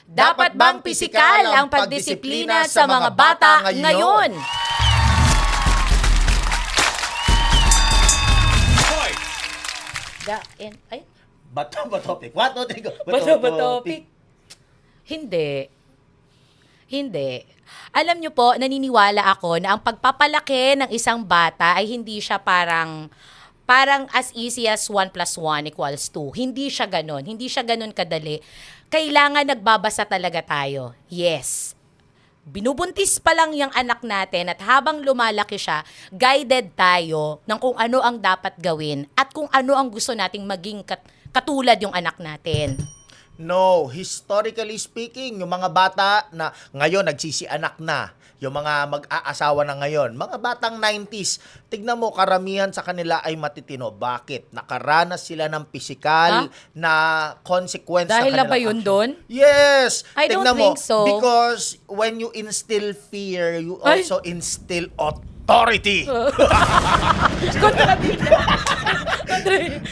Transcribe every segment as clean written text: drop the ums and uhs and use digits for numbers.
Dapat bang pisikal ang pagdisiplina sa mga bata ngayon? Ay, Bato ba topic? What no trigo? bato ba topic? Hindi. Hindi. Alam niyo po, naniniwala ako na ang pagpapalaki ng isang bata ay hindi siya parang as easy as 1 plus 1 equals 2. Hindi siya ganon. Hindi siya ganon kadali. Kailangan nagbabasa talaga tayo. Yes. Binubuntis pa lang yung anak natin at habang lumalaki siya, guided tayo ng kung ano ang dapat gawin at kung ano ang gusto nating maging katulad yung anak natin. No, historically speaking, yung mga bata na ngayon nagsisianak na, yung mga mag-aasawa na ngayon, mga batang 90s, tignan mo, karamihan sa kanila ay matitino. Bakit? Nakaranas sila ng pisikal na consequence Dahil sa na ba kanilang yun action. doon? Yes! I don't Tignan mo, think so. because when you instill fear, you also instill authority.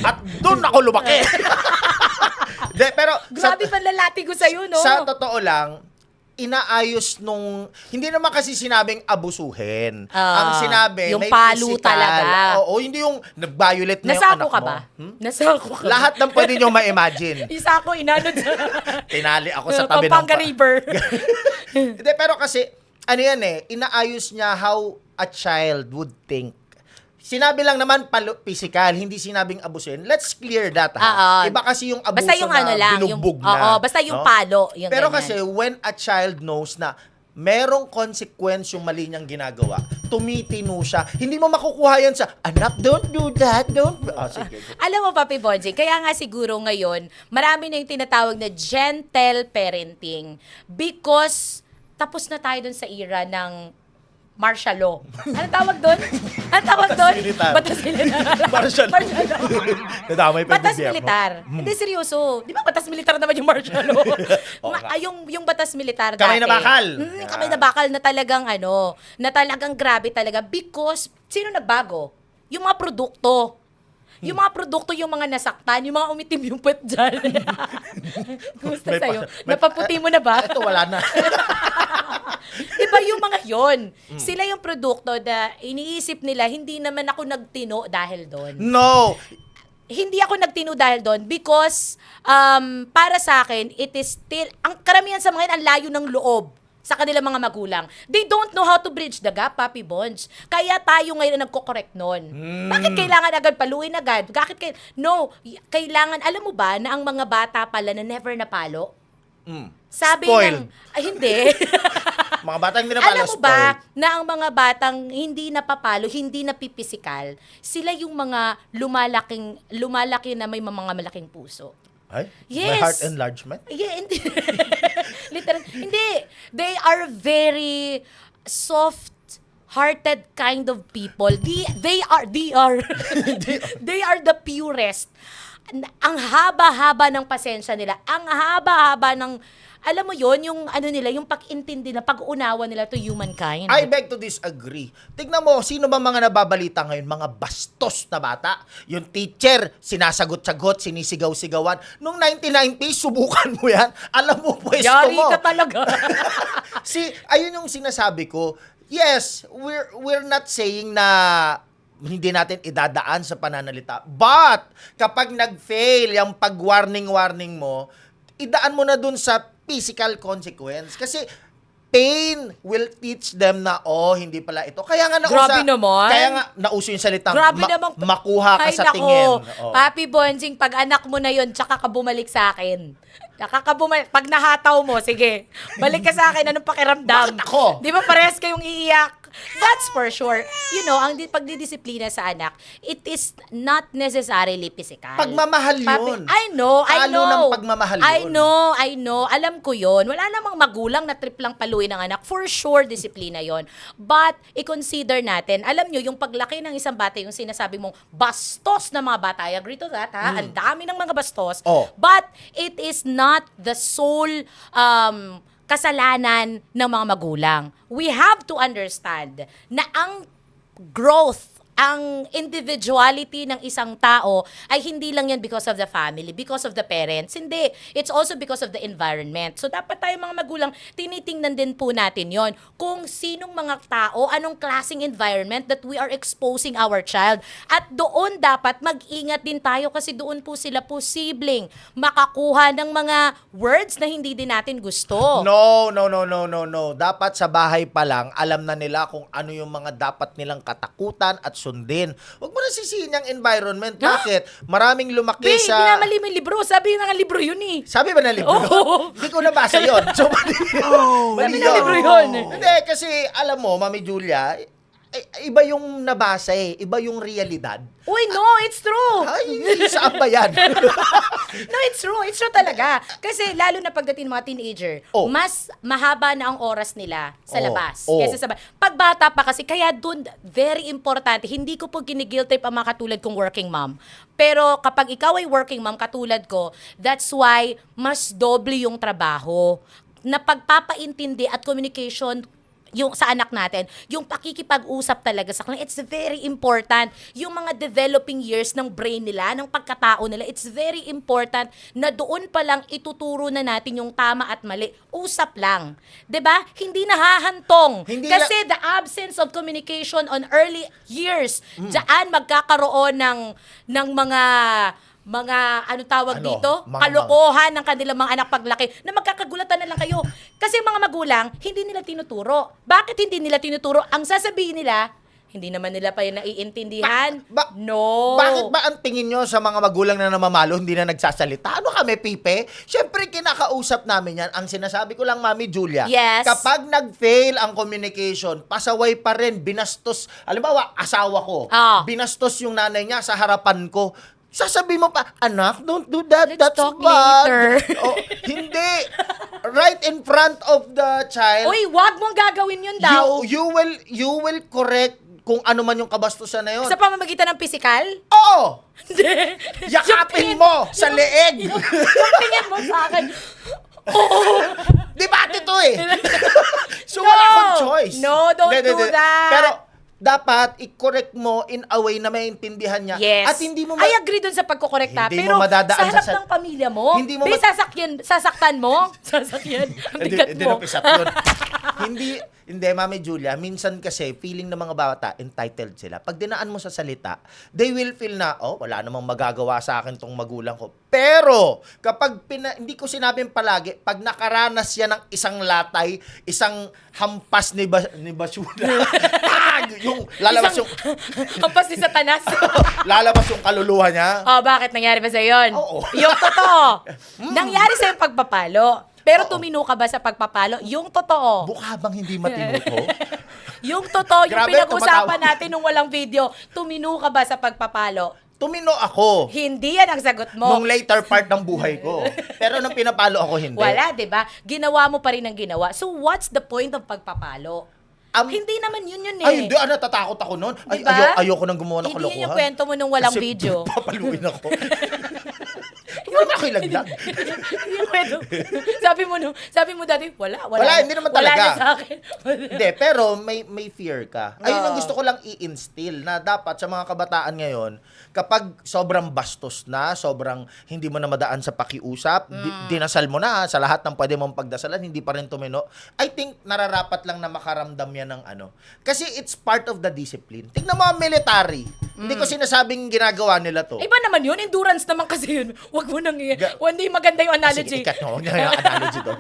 At doon ako lumaki. Pero Grabe panlalati ko sa'yo, no? sa totoo lang, inaayos nung, hindi naman kasi sinabing abusuhin. Ang sinabi, yung may palo physical. talaga. Oo, hindi yung nag-violate na yung Nasako anak ka mo. ba? Nasako ka Lahat ng pwede nyo ma-imagine. Isa ako inanod sa Tinali ako sa tabi ng Pampanga River. Hindi, pero kasi, ano yan inaayos niya how a child would think. Sinabi lang naman physical, hindi sinabing abusin. Let's clear that, ha? Iba kasi yung abuso basta yung na ano lang, binugbog yung, na. Oo, basta yung palo. Yung Pero ganyan. kasi, when a child knows na merong consequence yung mali niyang ginagawa, tumitino siya. Hindi mo makukuha yan sa, anak, don't do that, don't... Sige. Alam mo, Papi Bonjing, kaya nga siguro ngayon, marami na yung tinatawag na gentle parenting because tapos na tayo dun sa era ng martial law. Ano tawag doon? Ano tawag doon? Militar. Batas militar. Martial law. Nadamay pa batas militar. Hindi, seryoso. Di ba batas militar naman yung martial law? yung batas militar dati. Kamay na bakal. Kamay na bakal na talagang na talagang grabe talaga because sino nagbago? Yung mga produkto. Yung mga produkto, yung mga nasaktan, yung mga umitim yung puwet dyan. Kumusta sa'yo? Napaputi mo na ba? Ito, wala na. Diba yung mga yon? Sila yung produkto na iniisip nila, hindi naman ako nagtino dahil doon. No! Hindi ako nagtino dahil doon because para sa akin, it is still, ang karamihan sa mga yan, ang layo ng loob sa kanilang mga magulang. They don't know how to bridge the gap, Papi Bonds. Kaya tayo ngayon ang nagko-correct nun. Bakit kailangan agad paluin agad? No, kailangan, alam mo ba na ang mga bata pala na never napalo? Sabi Spoiled. hindi. Mga batang hindi napalo, Alam mo ba na ang mga batang hindi napapalo, hindi napipisikal, sila yung mga lumalaki na may mga malaking puso. Ay? Yes. May heart enlargement? Yeah, hindi. Literal, hindi. They are very soft-hearted kind of people. They are the purest. Ang haba-haba ng pasensya nila. Ang haba-haba ng, alam mo yon, yung nila, yung pag-intindi na, pag-unawa nila to humankind. I beg to disagree. Tignan mo, sino ba mga nababalita ngayon? Mga bastos na bata. Yung teacher, sinasagot-sagot, sinisigaw-sigawan. Nung 1990s, subukan mo yan. Alam mo, pwesto Yari mo. ka talaga. Ayun yung sinasabi ko. Yes, we're not saying na hindi natin idadaan sa pananalita. But, kapag nag-fail yung pag-warning mo, idaan mo na dun sa physical consequence. Kasi, pain will teach them na, hindi pala ito. Kaya nga Grabe naman. Kaya nga nauso yung salitang Grabe namang, makuha ka ay, sa nako, tingin. Papi Bonjing, pag anak mo na yon, tsaka ka bumalik sa akin. Pag nahataw mo, sige, balik ka sa akin, anong pakiramdam? Bakit ako? Di ba parehas kayong iiyak? That's for sure. You know, ang pagdidisiplina sa anak, it is not necessarily physical. Pagmamahal yun. I know. Halo ng pagmamahal I yun. know. Alam ko yun. Wala namang magulang na trip lang paluin ng anak. For sure, disiplina yon. But, i-consider natin, alam nyo, yung paglaki ng isang bata, yung sinasabi mong bastos na mga bata, I agree to that, ha? Ang dami ng mga bastos. Oh. But, it is not the sole kasalanan ng mga magulang. We have to understand na ang growth ang individuality ng isang tao ay hindi lang yan because of the family, because of the parents. Hindi. It's also because of the environment. So, dapat tayo mga magulang, tinitingnan din po natin yon kung sinong mga tao, anong klaseng environment that we are exposing our child. At doon dapat mag-ingat din tayo kasi doon po sila posibleng makakuha ng mga words na hindi din natin gusto. No. Dapat sa bahay pa lang, alam na nila kung ano yung mga dapat nilang katakutan at sundin. Huwag mo na sisihin yung environment. Ha? Bakit? Maraming lumaki Be, sa... binamali mo yung libro. Sabi nga libro yun eh. Sabi ba na libro? Oo. Hindi ko nabasa yun. So, mali Sabi na libro yun. Hindi, kasi alam mo, Mami Julia, iba yung nabasa eh. Iba yung realidad. Uy, no, it's true. Ay, saan ba yan? No, it's true. It's true talaga. Kasi lalo na pagdating ng mga teenager, Oh. mas mahaba na ang oras nila sa Oh. labas. Oh. Kaysa sa pagbata pa kasi, kaya dun, very importante, hindi ko po ginigil trip ang mga katulad kong working mom. Pero kapag ikaw ay working mom, katulad ko, that's why mas doble yung trabaho. Na pagpapaintindi at communication yung sa anak natin, yung pakikipag-usap talaga sa kanila, it's very important. Yung mga developing years ng brain nila, ng pagkatao nila, it's very important na doon pa lang ituturo na natin yung tama at mali. Usap lang. 'Di ba? Hindi nahahantong. Hindi Kasi the absence of communication on early years, diyan magkakaroon ng mga ano tawag Ano? dito? Kalokohan ng kanilang mga anak paglaki na magkakagulatan na lang kayo. Kasi yung mga magulang, hindi nila tinuturo. Bakit hindi nila tinuturo? Ang sasabihin nila, hindi naman nila pa yun naiintindihan. No. Bakit ba ang tingin nyo sa mga magulang na namamalo, hindi na nagsasalita? Ano kami, Pipe? Siyempre, kinakausap namin yan. Ang sinasabi ko lang, Mami Julia, Yes. kapag nag-fail ang communication, pasaway pa rin, binastos. Halimbawa, asawa ko, Ah. binastos yung nanay niya sa harapan ko. Sasabihin mo pa, anak, don't do that. Let's That's talk bad. later. Oh, hindi. Right in front of the child. Uy, wag mong gagawin yun daw. You will correct kung ano man yung kabastusan na yun. Sa pamamagitan ng physical? Oo! Hindi. Yakapin mo sa leeg. Yung tingin mo sa akin. Debate to eh. So, No! wala akong choice. No, don't do that. Pero, dapat i-correct mo in a way na maintindihan niya. Yes. At hindi mo I agree dun sa pagkokorekta. Hindi Pero mo madadaan sa harap sa- ng pamilya mo, Hindi mo di ma- sasaktan mo? Sasakyan. Ang bigat mo. napisat yun. Hindi, Mami Julia, minsan kasi feeling ng mga bata, entitled sila. Pag dinaan mo sa salita, they will feel na, oh, wala namang magagawa sa akin tong magulang ko. Pero, kapag hindi ko sinabing palagi, pag nakaranas yan ng isang latay, isang hampas ni basura, yung lalabas yung Kampas ni Satanas. lalabas yung kaluluwa niya. Oh, bakit nangyari ba sa yon? Oo. Yung totoo. Nangyari sa yung pagpapalo. Pero tumino ka ba sa pagpapalo? Yung totoo. Mukha bang hindi matinuto? Yung totoo, yung Grabe, pinag-usapan tumatawa. natin nung walang video. Tumino ka ba sa pagpapalo? Tumino ako Hindi yan ang sagot mo. nung later part ng buhay ko. Pero nung pinapalo ako, hindi. Wala, 'di ba? Ginawa mo pa rin ang ginawa. So what's the point of pagpapalo? Hindi naman yun eh. Ay, hindi. Natatakot ako noon. Ay, Diba? ayoko nang gumawa ng Hindi kalokohan. yun yung kwento mo nung walang Kasi video. papaluin ako. Wala na kilaglag. Yung kwento. sabi mo dati, wala. Wala, hindi naman Wala talaga. na sa akin. Hindi, pero may fear ka. Ayun ang Oo. gusto ko lang i-instill na dapat sa mga kabataan ngayon, kapag sobrang bastos na, sobrang hindi mo na madaan sa pakiusap, dinasal mo na sa lahat ng pwede mong pagdasalan, hindi pa rin tumino. I think nararapat lang na makaramdam yan ng ano. Kasi it's part of the discipline. Tingnan mo ang military. Hindi ko sinasabing ginagawa nila to. Iba naman yun, endurance naman kasi yun. Wag mo nang hindi maganda yung Sige, analogy. ikat mo. Huwag niya yung analogy doon.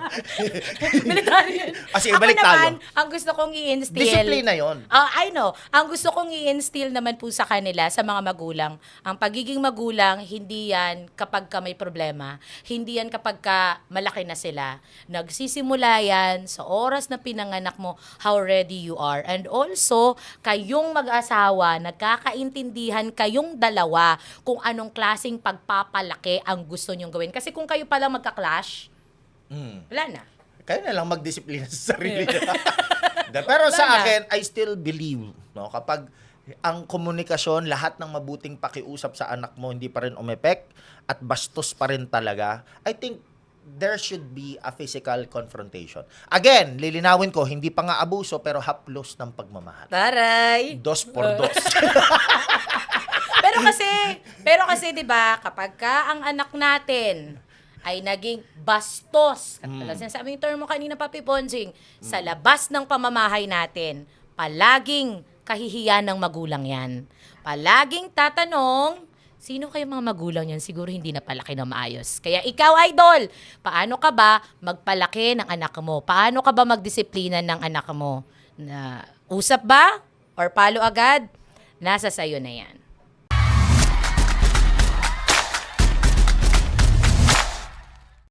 Military yun. Sige, Ako balik naman, tayo. ang gusto kong i-instill. Discipline na yun. I know. Ang gusto kong i-instill naman po sa kanila, sa mga magulang, ang pagiging magulang, hindi yan kapag ka may problema. Hindi yan kapag ka malaki na sila. Nagsisimula yan sa oras na pinanganak mo, how ready you are. And also, kayong mag-asawa, nagkakaintindihan kayong dalawa kung anong klaseng pagpapalaki ang gusto nyong gawin. Kasi kung kayo palang magka-clash, wala na. Kayo na lang magdisiplina sa sarili. Pero Wala sa na. akin, I still believe, no, kapag ang komunikasyon, lahat ng mabuting pakiusap sa anak mo hindi pa rin umepek at bastos pa rin talaga, I think there should be a physical confrontation. Again, lilinawin ko, hindi pa nga abuso, pero haplos ng pagmamahal. Taray! Dos por dos. Pero kasi 'di ba, kapag ka ang anak natin ay naging bastos, katulad sinasabi yung term mo kanina, Papi Bonjing, sa labas ng pamamahay natin, palaging kahihiyan ng magulang yan. Palaging tatanong, sino kayo mga magulang yan? Siguro hindi napalaki na maayos. Kaya ikaw, idol, paano ka ba magpalaki ng anak mo? Paano ka ba magdisiplina ng anak mo? Na usap ba? Or palo agad? Nasa sayo na yan.